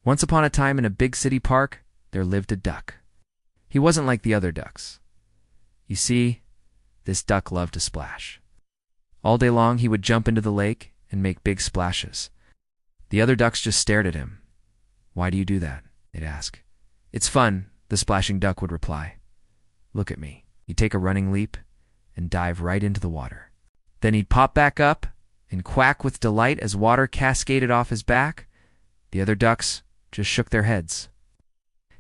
Once upon a time in a big city park, there lived a duck. He wasn't like the other ducks. You see, this duck loved to splash. All day long he would jump into the lake and make big splashes. The other ducks just stared at him. "Why do you do that?" they'd ask. "It's fun," the splashing duck would reply. "Look at me." He'd take a running leap and dive right into the water. Then he'd pop back up and quack with delight as water cascaded off his back. The other ducks just shook their heads.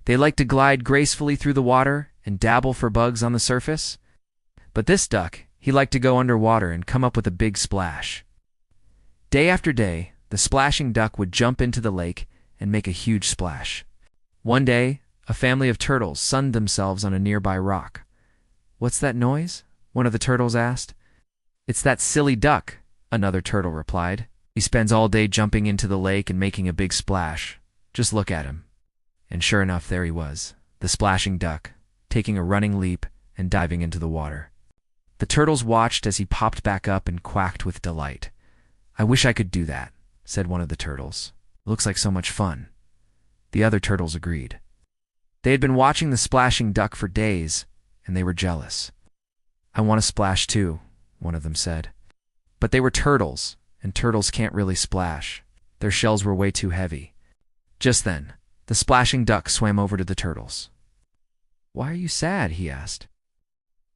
They liked to glide gracefully through the water and dabble for bugs on the surface. But this duck, he liked to go underwater and come up with a big splash. Day after day, the splashing duck would jump into the lake and make a huge splash. One day, a family of turtles sunned themselves on a nearby rock. "What's that noise?" one of the turtles asked. "It's that silly duck," another turtle replied. "He spends all day jumping into the lake and making a big splash. Just look at him." And sure enough, there he was, the splashing duck, taking a running leap and diving into the water. The turtles watched as he popped back up and quacked with delight. "I wish I could do that," said one of the turtles. "Looks like so much fun." The other turtles agreed. They had been watching the splashing duck for days, and they were jealous. "I want to splash too," one of them said. But they were turtles, and turtles can't really splash. Their shells were way too heavy. Just then, the splashing duck swam over to the turtles. "Why are you sad?" he asked.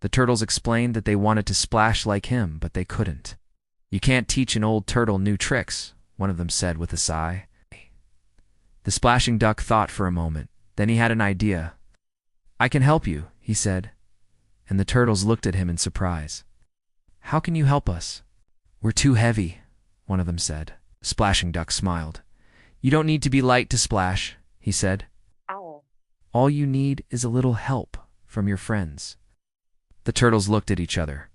The turtles explained that they wanted to splash like him, but they couldn't. "You can't teach an old turtle new tricks," one of them said with a sigh. The splashing duck thought for a moment. Then he had an idea. "I can help you," he said. And the turtles looked at him in surprise. "How can you help us?" "We're too heavy," one of them said. The splashing duck smiled. "You don't need to be light to splash," he said. Ow. "All you need is a little help from your friends." The turtles looked at each other.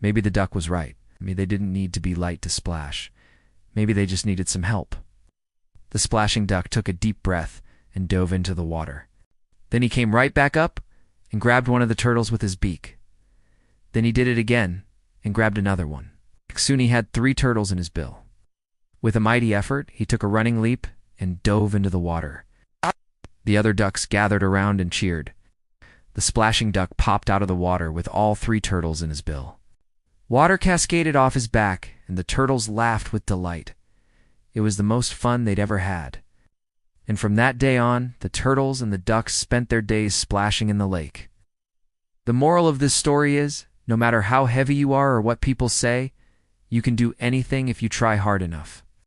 Maybe the duck was right. Maybe they didn't need to be light to splash. Maybe they just needed some help. The splashing duck took a deep breath and dove into the water. Then he came right back up and grabbed one of the turtles with his beak. Then he did it again and grabbed another one. Soon he had 3 turtles in his bill. With a mighty effort, he took a running leap and dove into the water. The other ducks gathered around and cheered. The splashing duck popped out of the water with all 3 turtles in his bill. Water cascaded off his back, and the turtles laughed with delight. It was the most fun they'd ever had. And from that day on, the turtles and the ducks spent their days splashing in the lake. The moral of this story is, no matter how heavy you are or what people say, you can do anything if you try hard enough.